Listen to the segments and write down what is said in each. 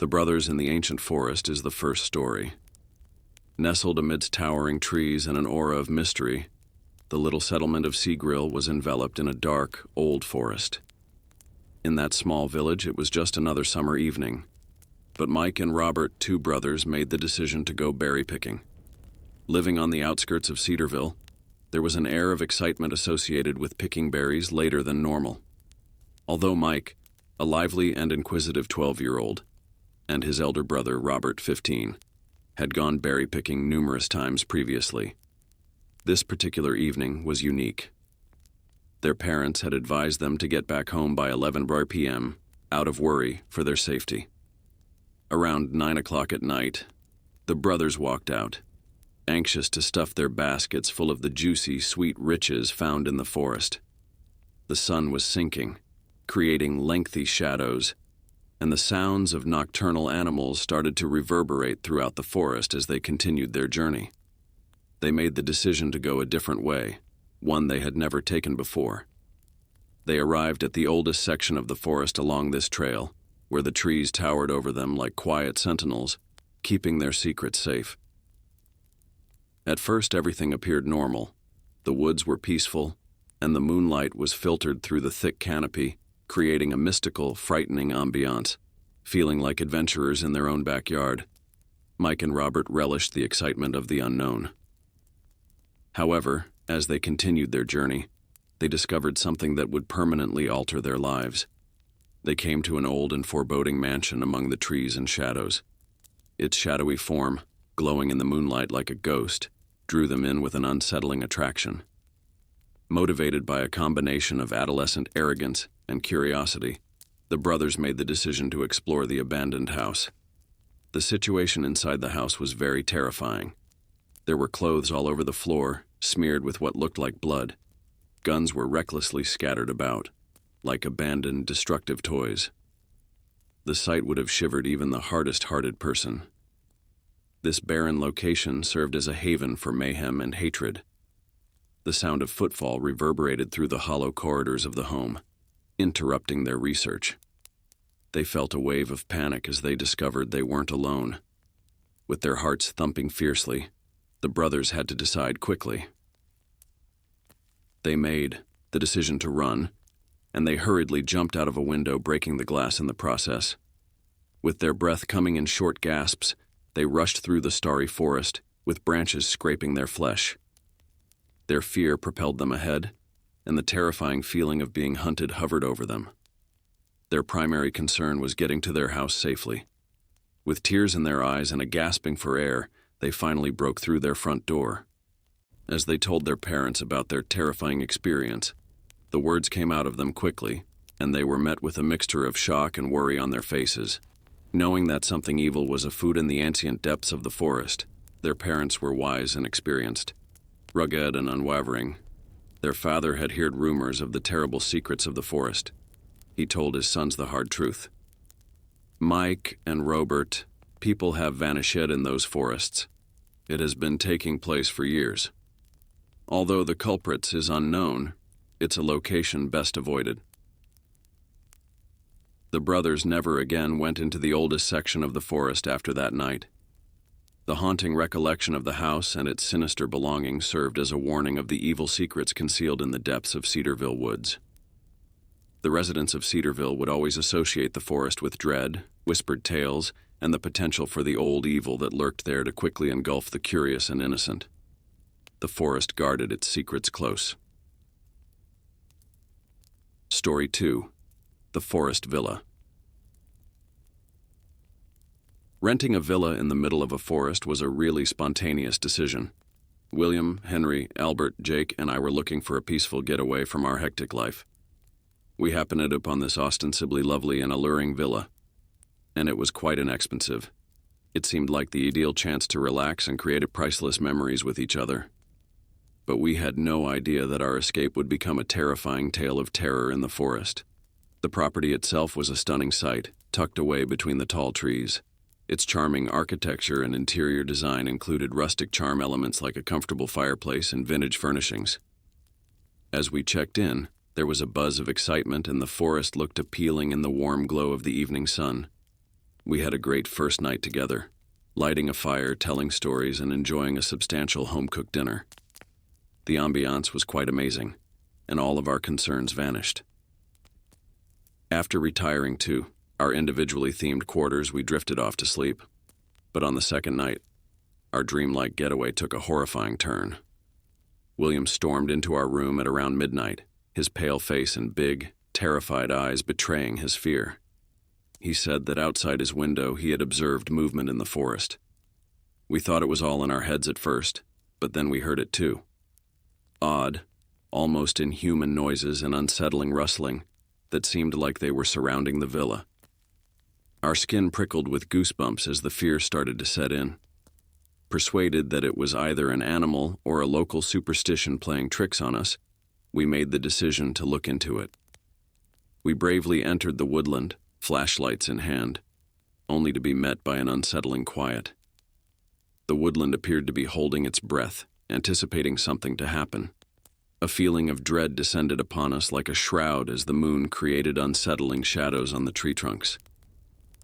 The Brothers in the Ancient Forest is the first story. Nestled amidst towering trees and an aura of mystery, the little settlement of Cedarville was enveloped in a dark, old forest. In that small village, it was just another summer evening, but Mike and Robert, two brothers, made the decision to go berry picking. Living on the outskirts of Cedarville, there was an air of excitement associated with picking berries later than normal. Although Mike, a lively and inquisitive 12-year-old, and his elder brother, Robert, 15, had gone berry picking numerous times previously, this particular evening was unique. Their parents had advised them to get back home by 11 p.m., out of worry for their safety. Around 9 o'clock at night, the brothers walked out, anxious to stuff their baskets full of the juicy, sweet riches found in the forest. The sun was sinking, creating lengthy shadows, and the sounds of nocturnal animals started to reverberate throughout the forest as they continued their journey. They made the decision to go a different way, one they had never taken before. They arrived at the oldest section of the forest along this trail, where the trees towered over them like quiet sentinels, keeping their secrets safe. At first, everything appeared normal. The woods were peaceful, and the moonlight was filtered through the thick canopy, creating a mystical, frightening ambiance, feeling like adventurers in their own backyard. Mike and Robert relished the excitement of the unknown. However, as they continued their journey, they discovered something that would permanently alter their lives. They came to an old and foreboding mansion among the trees and shadows. Its shadowy form, glowing in the moonlight like a ghost, drew them in with an unsettling attraction. Motivated by a combination of adolescent arrogance and curiosity, the brothers made the decision to explore the abandoned house. The situation inside the house was very terrifying. There were clothes all over the floor, smeared with what looked like blood. Guns were recklessly scattered about, like abandoned, destructive toys. The sight would have shivered even the hardest-hearted person. This barren location served as a haven for mayhem and hatred. The sound of footfall reverberated through the hollow corridors of the home, interrupting their research. They felt a wave of panic as they discovered they weren't alone. With their hearts thumping fiercely, the brothers had to decide quickly. They made the decision to run, and they hurriedly jumped out of a window, breaking the glass in the process. With their breath coming in short gasps, they rushed through the starry forest, with branches scraping their flesh. Their fear propelled them ahead, and the terrifying feeling of being hunted hovered over them. Their primary concern was getting to their house safely. With tears in their eyes and a gasping for air, they finally broke through their front door. As they told their parents about their terrifying experience, the words came out of them quickly, and they were met with a mixture of shock and worry on their faces. Knowing that something evil was afoot in the ancient depths of the forest, their parents were wise and experienced. Rugged and unwavering, their father had heard rumors of the terrible secrets of the forest. He told his sons the hard truth. Mike and Robert, people have vanished in those forests. It has been taking place for years. Although the culprits is unknown, it's a location best avoided. The brothers never again went into the oldest section of the forest after that night. The haunting recollection of the house and its sinister belongings served as a warning of the evil secrets concealed in the depths of Cedarville woods. The residents of Cedarville would always associate the forest with dread, whispered tales, and the potential for the old evil that lurked there to quickly engulf the curious and innocent. The forest guarded its secrets close. Story 2: The Forest Villa. Renting a villa in the middle of a forest was a really spontaneous decision. William, Henry, Albert, Jake, and I were looking for a peaceful getaway from our hectic life. We happened upon this ostensibly lovely and alluring villa, and it was quite inexpensive. It seemed like the ideal chance to relax and create priceless memories with each other. But we had no idea that our escape would become a terrifying tale of terror in the forest. The property itself was a stunning sight, tucked away between the tall trees. Its charming architecture and interior design included rustic charm elements like a comfortable fireplace and vintage furnishings. As we checked in, there was a buzz of excitement and the forest looked appealing in the warm glow of the evening sun. We had a great first night together, lighting a fire, telling stories, and enjoying a substantial home-cooked dinner. The ambiance was quite amazing, and all of our concerns vanished. After retiring to our individually themed quarters, we drifted off to sleep. But on the second night, our dreamlike getaway took a horrifying turn. William stormed into our room at around midnight, his pale face and big, terrified eyes betraying his fear. He said that outside his window he had observed movement in the forest. We thought it was all in our heads at first, but then we heard it too. Odd, almost inhuman noises and unsettling rustling that seemed like they were surrounding the villa. Our skin prickled with goosebumps as the fear started to set in. Persuaded that it was either an animal or a local superstition playing tricks on us, we made the decision to look into it. We bravely entered the woodland, flashlights in hand, only to be met by an unsettling quiet. The woodland appeared to be holding its breath, anticipating something to happen. A feeling of dread descended upon us like a shroud as the moon created unsettling shadows on the tree trunks.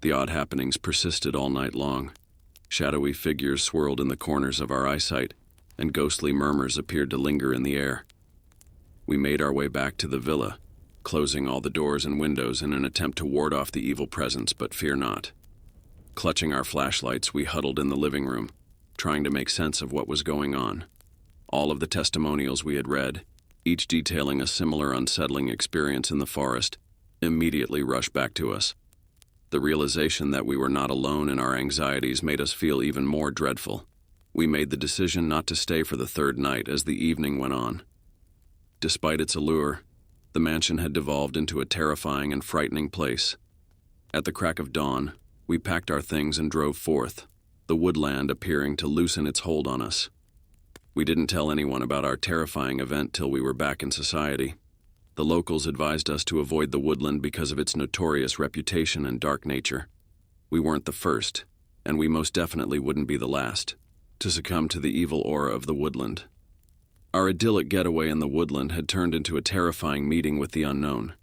The odd happenings persisted all night long. Shadowy figures swirled in the corners of our eyesight, and ghostly murmurs appeared to linger in the air. We made our way back to the villa, closing all the doors and windows in an attempt to ward off the evil presence, but fear not. Clutching our flashlights, we huddled in the living room, trying to make sense of what was going on. All of the testimonials we had read, each detailing a similar unsettling experience in the forest, immediately rushed back to us. The realization that we were not alone in our anxieties made us feel even more dreadful. We made the decision not to stay for the third night as the evening went on. Despite its allure, the mansion had devolved into a terrifying and frightening place. At the crack of dawn, we packed our things and drove forth, the woodland appearing to loosen its hold on us. We didn't tell anyone about our terrifying event till we were back in society. The locals advised us to avoid the woodland because of its notorious reputation and dark nature. We weren't the first, and we most definitely wouldn't be the last, to succumb to the evil aura of the woodland. Our idyllic getaway in the woodland had turned into a terrifying meeting with the unknown.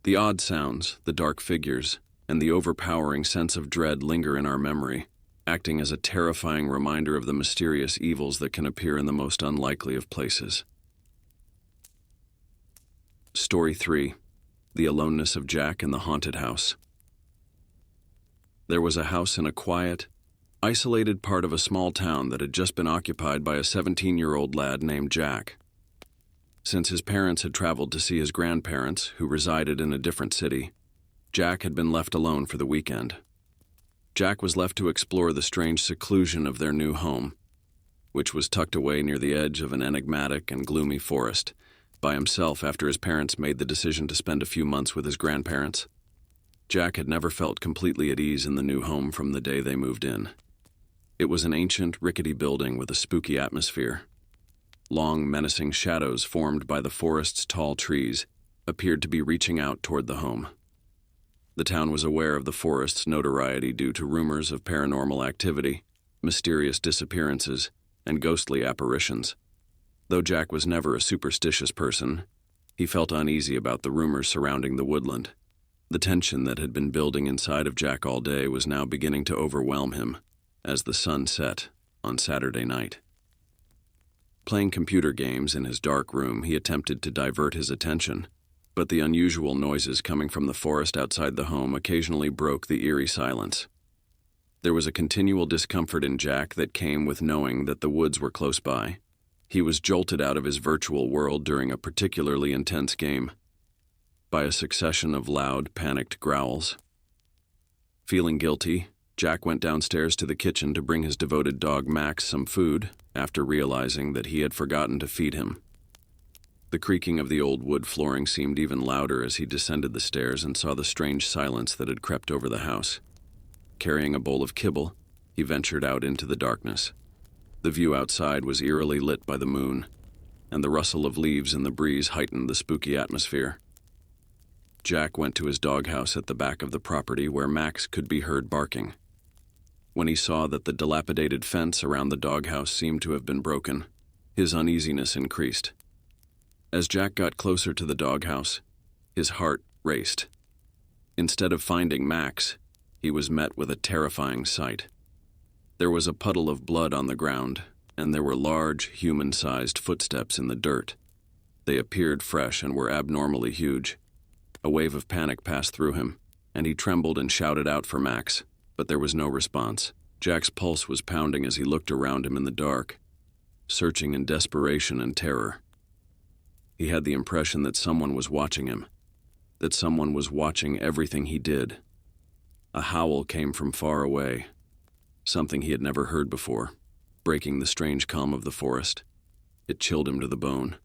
The odd sounds, the dark figures, and the overpowering sense of dread linger in our memory, acting as a terrifying reminder of the mysterious evils that can appear in the most unlikely of places. Story 3. The Aloneness of Jack in the Haunted House. There was a house in a quiet, isolated part of a small town that had just been occupied by a 17-year-old lad named Jack. Since his parents had traveled to see his grandparents, who resided in a different city, Jack had been left alone for the weekend. Jack was left to explore the strange seclusion of their new home, which was tucked away near the edge of an enigmatic and gloomy forest, by himself after his parents made the decision to spend a few months with his grandparents. Jack had never felt completely at ease in the new home from the day they moved in. It was an ancient, rickety building with a spooky atmosphere. Long, menacing shadows formed by the forest's tall trees appeared to be reaching out toward the home. The town was aware of the forest's notoriety due to rumors of paranormal activity, mysterious disappearances, and ghostly apparitions. Though Jack was never a superstitious person, he felt uneasy about the rumors surrounding the woodland. The tension that had been building inside of Jack all day was now beginning to overwhelm him as the sun set on Saturday night. Playing computer games in his dark room, he attempted to divert his attention, but the unusual noises coming from the forest outside the home occasionally broke the eerie silence. There was a continual discomfort in Jack that came with knowing that the woods were close by. He was jolted out of his virtual world during a particularly intense game by a succession of loud, panicked growls. Feeling guilty, Jack went downstairs to the kitchen to bring his devoted dog Max some food after realizing that he had forgotten to feed him. The creaking of the old wood flooring seemed even louder as he descended the stairs and saw the strange silence that had crept over the house. Carrying a bowl of kibble, he ventured out into the darkness. The view outside was eerily lit by the moon, and the rustle of leaves in the breeze heightened the spooky atmosphere. Jack went to his doghouse at the back of the property where Max could be heard barking. When he saw that the dilapidated fence around the doghouse seemed to have been broken, his uneasiness increased. As Jack got closer to the doghouse, his heart raced. Instead of finding Max, he was met with a terrifying sight. There was a puddle of blood on the ground, and there were large, human-sized footsteps in the dirt. They appeared fresh and were abnormally huge. A wave of panic passed through him, and he trembled and shouted out for Max, but there was no response. Jack's pulse was pounding as he looked around him in the dark, searching in desperation and terror. He had the impression that someone was watching him, that someone was watching everything he did. A howl came from far away, something he had never heard before, breaking the strange calm of the forest. It chilled him to the bone.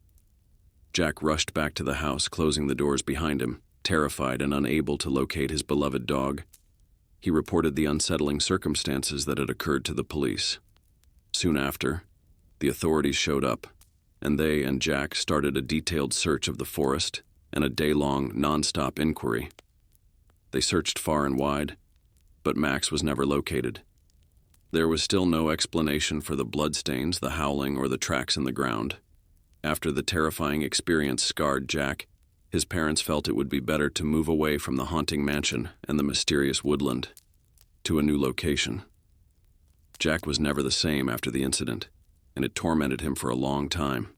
Jack rushed back to the house, closing the doors behind him, terrified and unable to locate his beloved dog. He reported the unsettling circumstances that had occurred to the police. Soon after, the authorities showed up, and they and Jack started a detailed search of the forest and a day-long, non-stop inquiry. They searched far and wide, but Max was never located. There was still no explanation for the bloodstains, the howling, or the tracks in the ground. After the terrifying experience scarred Jack, his parents felt it would be better to move away from the haunting mansion and the mysterious woodland to a new location. Jack was never the same after the incident, and it tormented him for a long time.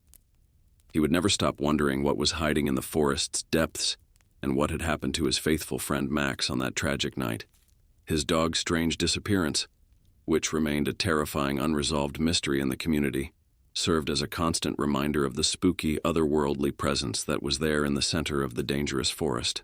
He would never stop wondering what was hiding in the forest's depths and what had happened to his faithful friend Max on that tragic night. His dog's strange disappearance, which remained a terrifying unresolved mystery in the community, served as a constant reminder of the spooky, otherworldly presence that was there in the center of the dangerous forest.